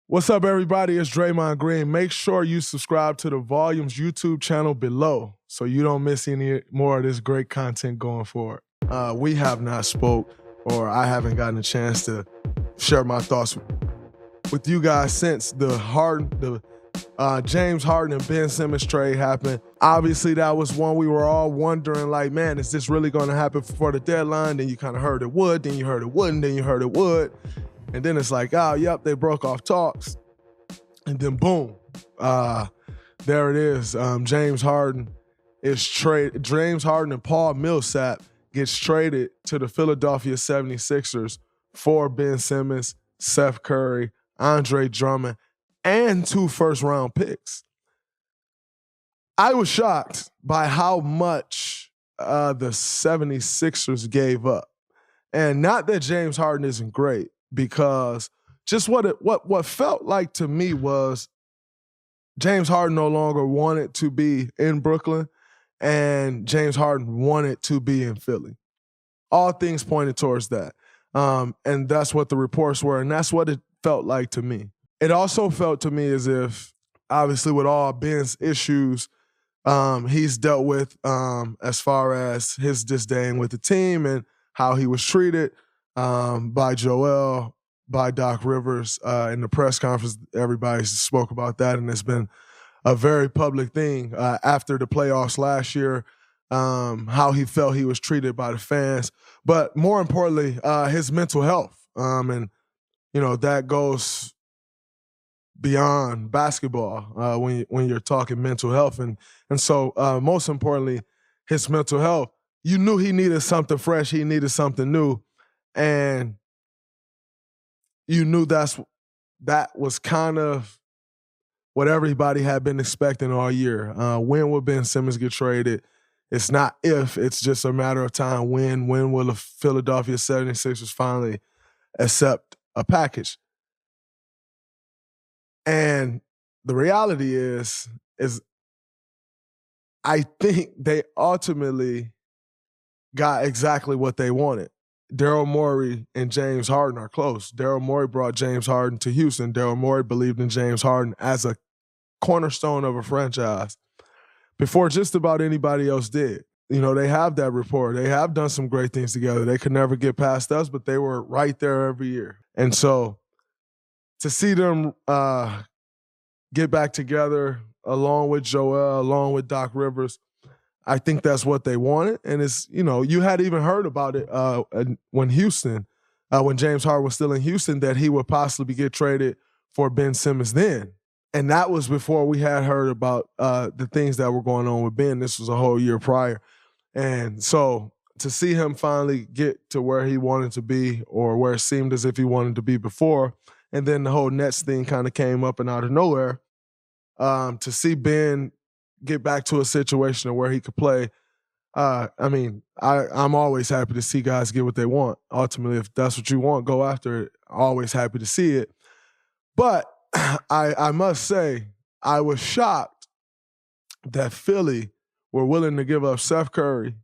What's up, everybody? It's Draymond Green. Make sure you subscribe to the Volumes YouTube channel below so you don't miss any more of this great content going forward. We have not spoke, or I haven't gotten a chance to share my thoughts with you guys since the James Harden and Ben Simmons trade happened. Obviously, that was one we were all wondering, like, man, is this really going to happen before the deadline? Then you kind of heard it would, then you heard it wouldn't, then you heard it would. And then it's like, oh, yep, they broke off talks. And then boom, there it is. James Harden and Paul Millsap gets traded to the Philadelphia 76ers for Ben Simmons, Seth Curry, Andre Drummond, and 2 first-round picks. I was shocked by how much the 76ers gave up. And not that James Harden isn't great, because just what felt like to me was James Harden no longer wanted to be in Brooklyn, and James Harden wanted to be in Philly. All things pointed towards that. And that's what the reports were, and that's what it felt like to me. It also felt to me as if, obviously with all Ben's issues he's dealt with as far as his disdain with the team and how he was treated by Joel, by Doc Rivers. In the press conference, everybody spoke about that, and it's been a very public thing after the playoffs last year, how he felt he was treated by the fans. But more importantly, his mental health. And, you know, that goes beyond basketball when you're talking mental health. And so most importantly, his mental health. You knew he needed something fresh. He needed something new. And you knew that was kind of what everybody had been expecting all year. When will Ben Simmons get traded? It's not if, it's just a matter of time. When will the Philadelphia 76ers finally accept a package? And the reality is I think they ultimately got exactly what they wanted. Daryl Morey and James Harden are close. Daryl Morey brought James Harden to Houston. Daryl Morey believed in James Harden as a cornerstone of a franchise before just about anybody else did. You know, they have that rapport. They have done some great things together. They could never get past us, but they were right there every year. And so to see them get back together along with Joel, along with Doc Rivers, I think that's what they wanted. And it's, you know, you had even heard about it when James Harden was still in Houston, that he would possibly get traded for Ben Simmons then. And that was before we had heard about the things that were going on with Ben. This was a whole year prior. And so to see him finally get to where he wanted to be, or where it seemed as if he wanted to be before, and then the whole Nets thing kind of came up and out of nowhere, to see Ben get back to a situation where he could play. I'm always happy to see guys get what they want. Ultimately, if that's what you want, go after it. Always happy to see it. But I must say, I was shocked that Philly were willing to give up Seth Curry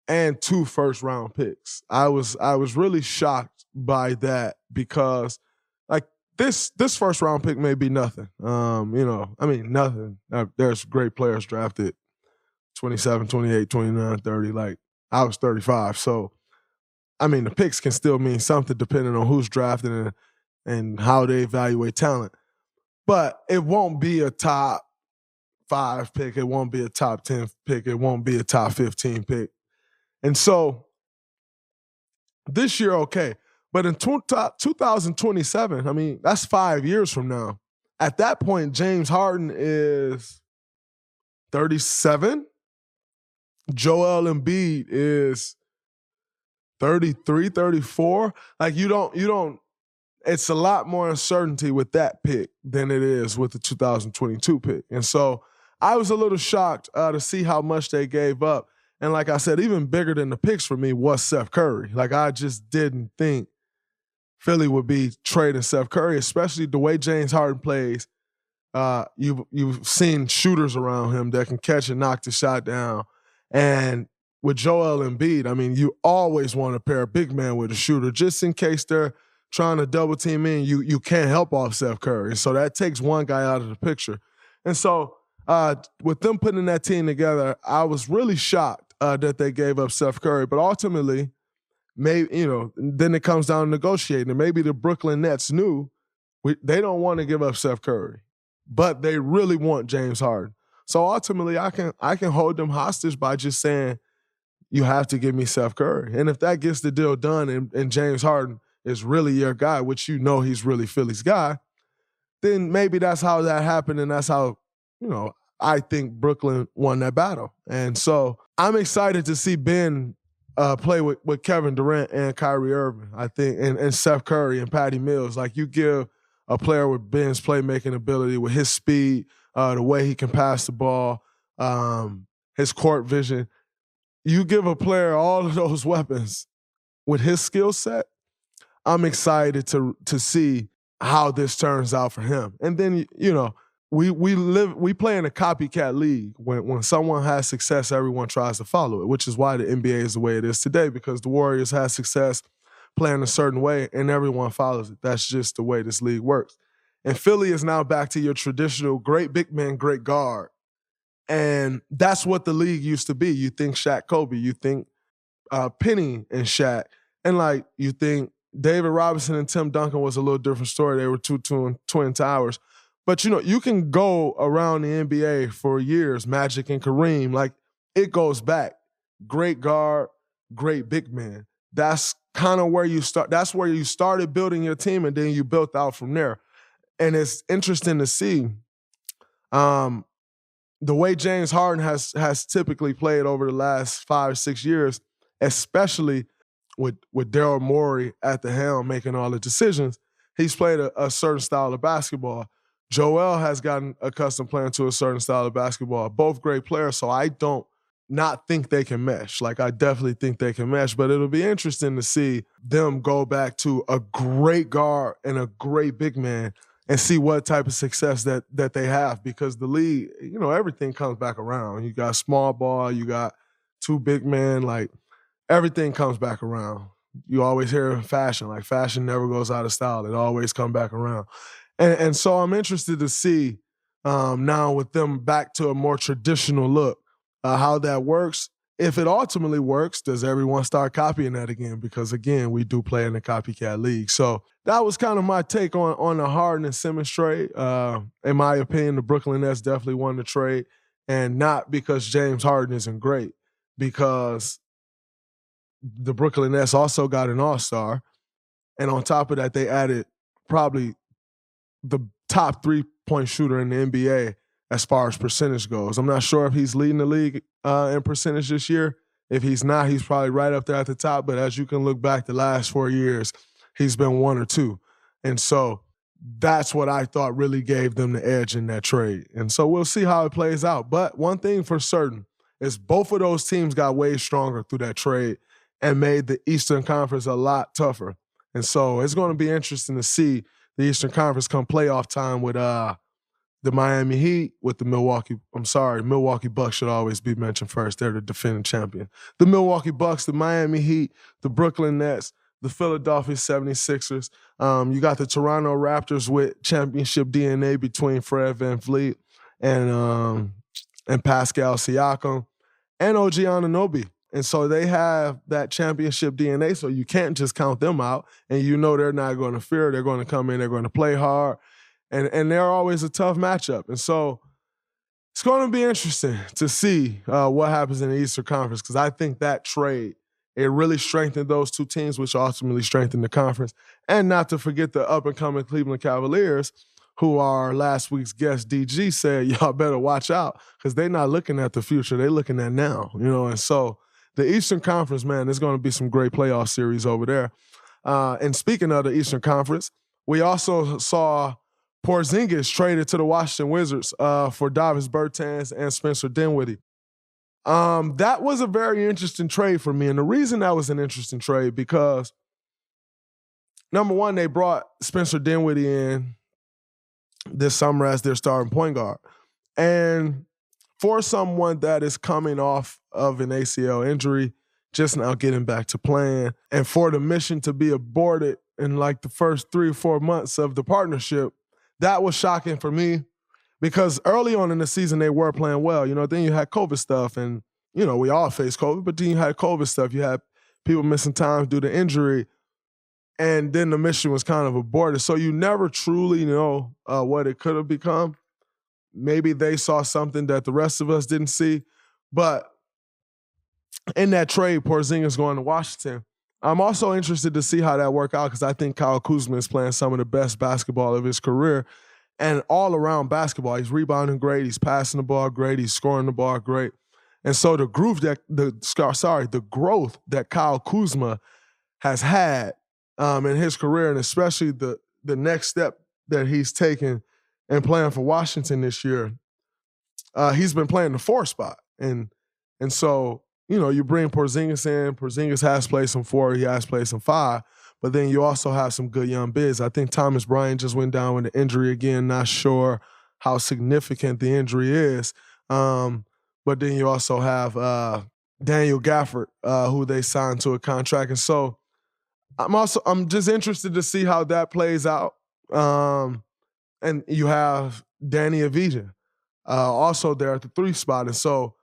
and 2 first-round picks. I was really shocked by that, because like this first-round pick may be nothing. Nothing. There's great players drafted 27, 28, 29, 30. Like, I was 35. So, I mean, the picks can still mean something depending on who's drafted and how they evaluate talent. But it won't be a top 5 pick. It won't be a top 10 pick. It won't be a top 15 pick. And so this year, okay. But in 2027, I mean, that's 5 years from now. At that point, James Harden is 37. Joel Embiid is 33, 34. Like, you don't, it's a lot more uncertainty with that pick than it is with the 2022 pick. And so I was a little shocked to see how much they gave up. And like I said, even bigger than the picks for me was Seth Curry. Like, I just didn't think Philly would be trading Seth Curry, especially the way James Harden plays. You've seen shooters around him that can catch and knock the shot down. And with Joel Embiid, I mean, you always want to pair a big man with a shooter, just in case they're trying to double team in, you can't help off Steph Curry. And so that takes one guy out of the picture. And so with them putting that team together, I was really shocked that they gave up Steph Curry. But ultimately, maybe, then it comes down to negotiating. And maybe the Brooklyn Nets knew they don't want to give up Steph Curry, but they really want James Harden. So ultimately, I can hold them hostage by just saying, you have to give me Steph Curry. And if that gets the deal done and James Harden is really your guy, which he's really Philly's guy, then maybe that's how that happened, and that's how, I think Brooklyn won that battle. And so I'm excited to see Ben play with Kevin Durant and Kyrie Irving, I think, and Steph Curry and Patty Mills. Like, you give a player with Ben's playmaking ability, with his speed, the way he can pass the ball, his court vision, you give a player all of those weapons with his skill set, I'm excited to see how this turns out for him. And then, we play in a copycat league. When someone has success, everyone tries to follow it, which is why the NBA is the way it is today, because the Warriors had success playing a certain way and everyone follows it. That's just the way this league works. And Philly is now back to your traditional great big man, great guard. And that's what the league used to be. You think Shaq, Kobe, you think Penny and Shaq, and you think David Robinson and Tim Duncan was a little different story. They were two twin towers. But, you can go around the NBA for years, Magic and Kareem. It goes back. Great guard, great big man. That's kind of where you start. That's where you started building your team, and then you built out from there. And it's interesting to see the way James Harden has typically played over the last 5 or 6 years, especially with Daryl Morey at the helm making all the decisions. He's played a certain style of basketball. Joel has gotten accustomed playing to a certain style of basketball. Both great players, so I don't not think they can mesh. I definitely think they can mesh, but it'll be interesting to see them go back to a great guard and a great big man and see what type of success that they have, because the league, everything comes back around. You got small ball, you got two big men, everything comes back around. You always hear fashion, fashion never goes out of style. It always comes back around. And so I'm interested to see now with them back to a more traditional look, how that works. If it ultimately works, does everyone start copying that again? Because, again, we do play in the copycat league. So that was kind of my take on the Harden and Simmons trade. In my opinion, the Brooklyn Nets definitely won the trade, and not because James Harden isn't great, because the Brooklyn Nets also got an all-star, and on top of that, they added probably the top three-point shooter in the NBA as far as percentage goes. I'm not sure if he's leading the league in percentage this year. If he's not, he's probably right up there at the top. But as you can look back the last 4 years, he's been 1 or 2. And so that's what I thought really gave them the edge in that trade. And so we'll see how it plays out. But one thing for certain is both of those teams got way stronger through that trade and made the Eastern Conference a lot tougher. And so it's going to be interesting to see the Eastern Conference come playoff time with the Miami Heat, with the Milwaukee Bucks should always be mentioned first. They're the defending champion. The Milwaukee Bucks, the Miami Heat, the Brooklyn Nets, the Philadelphia 76ers. You got the Toronto Raptors with championship DNA between Fred VanVleet and Pascal Siakam and OG Anunoby. And so they have that championship DNA, so you can't just count them out. And they're not going to fear. They're going to come in. They're going to play hard. And they're always a tough matchup. And so it's going to be interesting to see what happens in the Eastern Conference, because I think that trade, it really strengthened those two teams, which ultimately strengthened the conference. And not to forget the up-and-coming Cleveland Cavaliers, who our last week's guest, DG, said, y'all better watch out, because they're not looking at the future. They're looking at now, And so the Eastern Conference, man, there's going to be some great playoff series over there. And speaking of the Eastern Conference, we also saw Porzingis traded to the Washington Wizards for Davis Bertans and Spencer Dinwiddie. That was a very interesting trade for me. And the reason that was an interesting trade, because, number one, they brought Spencer Dinwiddie in this summer as their starting point guard. And for someone that is coming off of an ACL injury, just now getting back to playing, and for the mission to be aborted in like the first 3 or 4 months of the partnership, that was shocking for me because early on in the season they were playing well. Then you had COVID stuff and, we all faced COVID, but then you had COVID stuff. You had people missing time due to injury, and then the mission was kind of aborted. So you never truly know what it could have become. Maybe they saw something that the rest of us didn't see. But in that trade, Porzingis going to Washington, I'm also interested to see how that work out because I think Kyle Kuzma is playing some of the best basketball of his career and all around basketball. He's rebounding great. He's passing the ball great. He's scoring the ball great. And so the growth that Kyle Kuzma has had in his career, and especially the next step that he's taken and playing for Washington this year, he's been playing the 4 spot. And so, you bring Porzingis in. Porzingis has played some 4. He has played some 5. But then you also have some good young bigs. I think Thomas Bryant just went down with an injury again. Not sure how significant the injury is. But then you also have Daniel Gafford, who they signed to a contract. And so I'm just interested to see how that plays out. And you have Danny Avdija also there at the 3 spot. And so,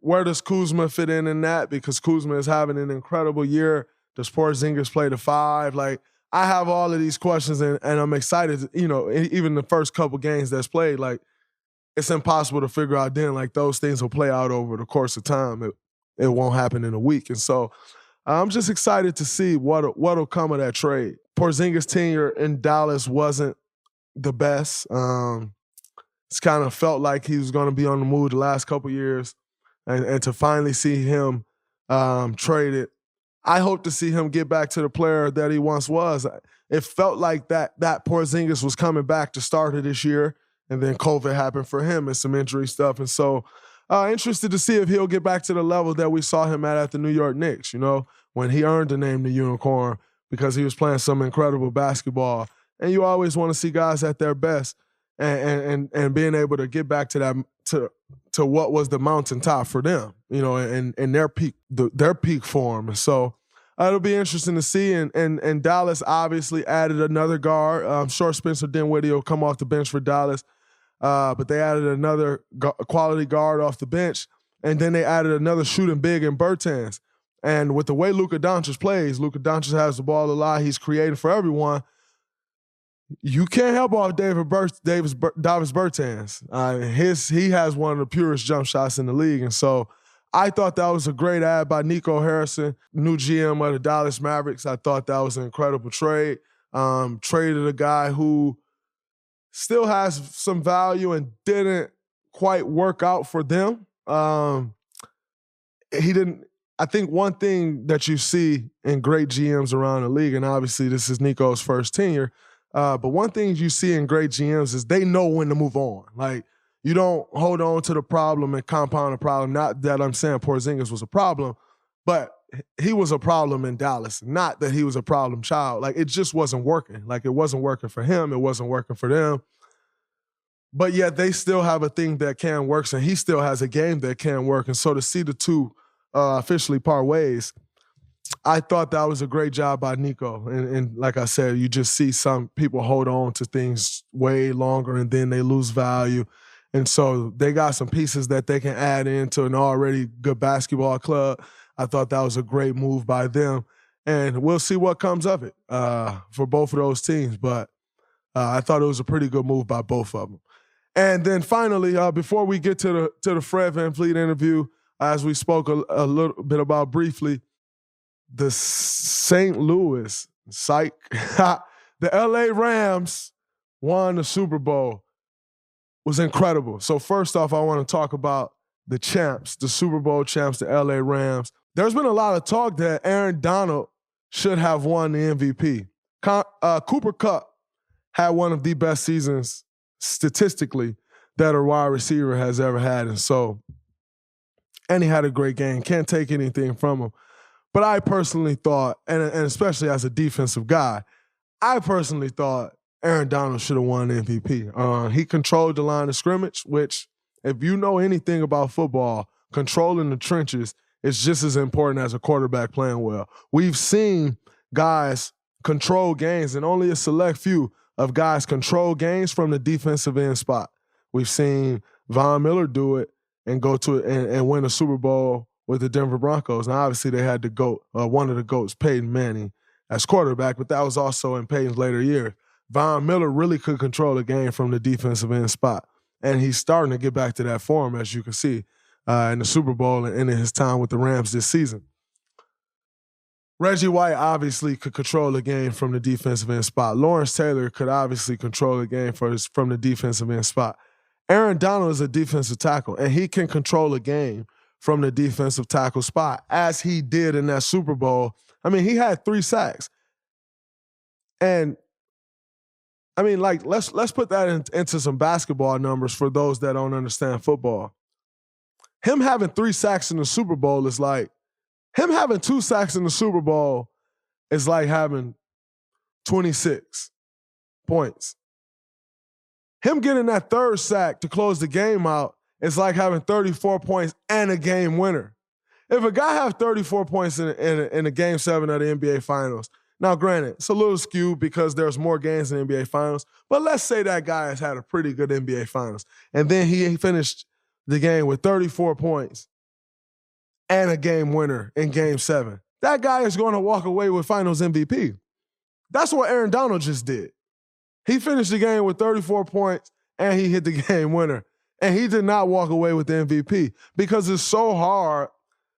where does Kuzma fit in that? Because Kuzma is having an incredible year. Does Porzingis play the 5? I have all of these questions, and I'm excited. Even the first couple games that's played, it's impossible to figure out then. Those things will play out over the course of time. It won't happen in a week. And so I'm just excited to see what'll come of that trade. Porzingis' tenure in Dallas wasn't the best. It's kind of felt like he was going to be on the move the last couple years. And to finally see him traded, I hope to see him get back to the player that he once was. It felt like that Porzingis was coming back to start of this year, and then COVID happened for him and some injury stuff. And so interested to see if he'll get back to the level that we saw him at the New York Knicks, when he earned the name the Unicorn because he was playing some incredible basketball. And you always want to see guys at their best and being able to get back to that to what was the mountaintop for them, and their peak form. And so it'll be interesting to see. And Dallas obviously added another guard. I'm sure Spencer Dinwiddie will come off the bench for Dallas, but they added another quality guard off the bench, and then they added another shooting big in Bertans. And with the way Luka Doncic plays, Luka Doncic has the ball a lot. He's creating for everyone. You can't help off Davis Bertans. He has one of the purest jump shots in the league. And so I thought that was a great add by Nico Harrison, new GM of the Dallas Mavericks. I thought that was an incredible trade. Traded a guy who still has some value and didn't quite work out for them. I think one thing that you see in great GMs around the league, and obviously this is Nico's first tenure, but one thing you see in great GMs is they know when to move on. You don't hold on to the problem and compound the problem. Not that I'm saying Porzingis was a problem, but he was a problem in Dallas. Not that he was a problem child. It just wasn't working. It wasn't working for him. It wasn't working for them. But yet they still have a thing that can work, and he still has a game that can work. And so to see the two officially part ways, I thought that was a great job by Nico. And like I said, you just see some people hold on to things way longer and then they lose value. And so they got some pieces that they can add into an already good basketball club. I thought that was a great move by them. And we'll see what comes of it for both of those teams. But I thought it was a pretty good move by both of them. And then finally, before we get to the Fred VanVleet interview, as we spoke a little bit about briefly, the St. Louis, the LA Rams won the Super Bowl. Was incredible. So first off, I want to talk about the champs, the Super Bowl champs, the LA Rams. There's been a lot of talk that Aaron Donald should have won the MVP. Cooper Kupp had one of the best seasons statistically that a wide receiver has ever had. And he had a great game. Can't take anything from him. But I personally thought, and especially as a defensive guy, I personally thought Aaron Donald should have won MVP. He controlled the line of scrimmage, which, if you know anything about football, controlling the trenches is just as important as a quarterback playing well. We've seen guys control games, and only a select few of guys control games from the defensive end spot. We've seen Von Miller do it and go to it and win a Super Bowl with the Denver Broncos. Now, obviously, they had the GOAT, one of the GOATs, Peyton Manning, as quarterback, but that was also in Peyton's later years. Von Miller really could control the game from the defensive end spot, and he's starting to get back to that form, as you can see, in the Super Bowl and in his time with the Rams this season. Reggie White obviously could control the game from the defensive end spot. Lawrence Taylor could obviously control the game from the defensive end spot. Aaron Donald is a defensive tackle, and he can control the game from the defensive tackle spot, as he did in that Super Bowl. I mean, he had 3 sacks. And, I mean, like, let's put that into some basketball numbers for those that don't understand football. Him having 3 sacks in the Super Bowl is like, him having 2 sacks in the Super Bowl is like having 26 points. Him getting that 3rd sack to close the game out is like having 34 points and a game winner. If a guy has 34 points in a Game 7 of the NBA Finals, now granted, it's a little skewed because there's more games in the NBA Finals, but let's say that guy has had a pretty good NBA Finals, and then he finished the game with 34 points and a game winner in Game 7. That guy is going to walk away with Finals MVP. That's what Aaron Donald just did. He finished the game with 34 points and he hit the game winner. And he did not walk away with the MVP because it's so hard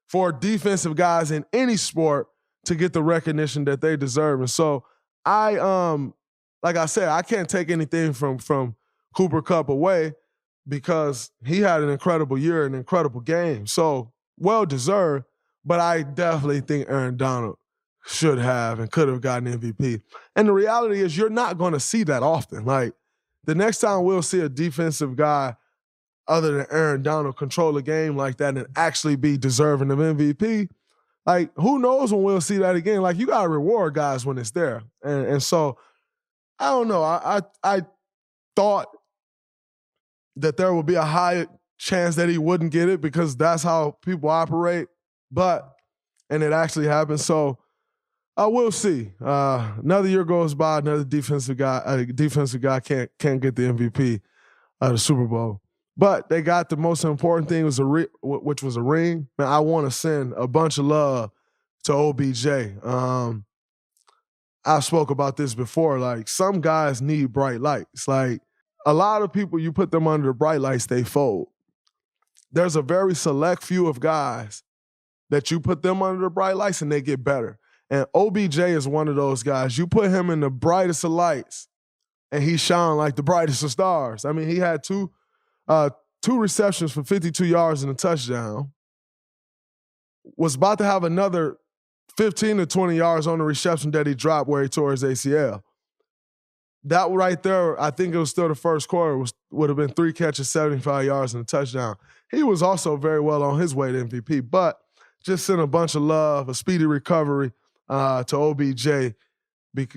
for defensive guys in any sport to get the recognition that they deserve. And so like I said, I can't take anything from Cooper Kupp away because he had an incredible year, an incredible game. So well-deserved, but I definitely think Aaron Donald should have and could have gotten MVP. And the reality is you're not going to see that often. Like, the next time we'll see a defensive guy other than Aaron Donald control a game like that and actually be deserving of MVP, like, who knows when we'll see that again? Like, you got to reward guys when it's there. And so, I don't know. I thought that there would be a high chance that he wouldn't get it because that's how people operate. And it actually happened. So, we'll see. Another year goes by, another defensive guy can't get the MVP of the Super Bowl. But they got the most important thing, which was a ring. Man, I want to send a bunch of love to OBJ. I spoke about this before. Like, some guys need bright lights. Like, a lot of people, you put them under the bright lights, they fold. There's a very select few of guys that you put them under the bright lights and they get better. And OBJ is one of those guys. You put him in the brightest of lights and he shone like the brightest of stars. I mean, he had two receptions for 52 yards and a touchdown. Was about to have another 15 to 20 yards on the reception that he dropped where he tore his ACL. That right there, I think it was still the first quarter, would have been 3 catches, 75 yards and a touchdown. He was also very well on his way to MVP, but just sent a bunch of love, a speedy recovery to OBJ.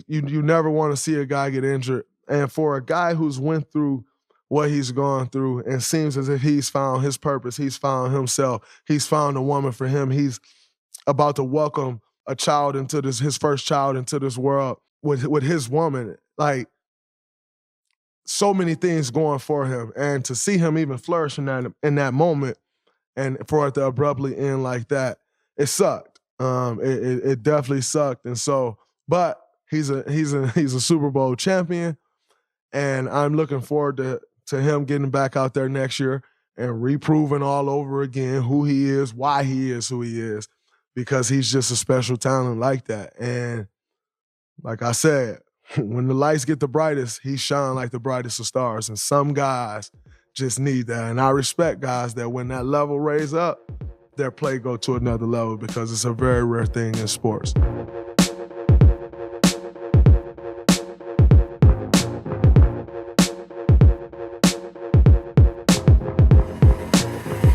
You never want to see a guy get injured. And for a guy who's went through what he's gone through and seems as if he's found his purpose, he's found himself, he's found a woman for him, he's about to welcome a child into this, his first child into this world with his woman. Like, so many things going for him. And to see him even flourish in that moment and for it to abruptly end like that, it sucked. It definitely sucked. And so, but he's a Super Bowl champion, and I'm looking forward to him getting back out there next year and reproving all over again who he is, why he is who he is, because he's just a special talent like that. And like I said, when the lights get the brightest, he shine like the brightest of stars. And some guys just need that. And I respect guys that when that level raise up, their play go to another level because it's a very rare thing in sports.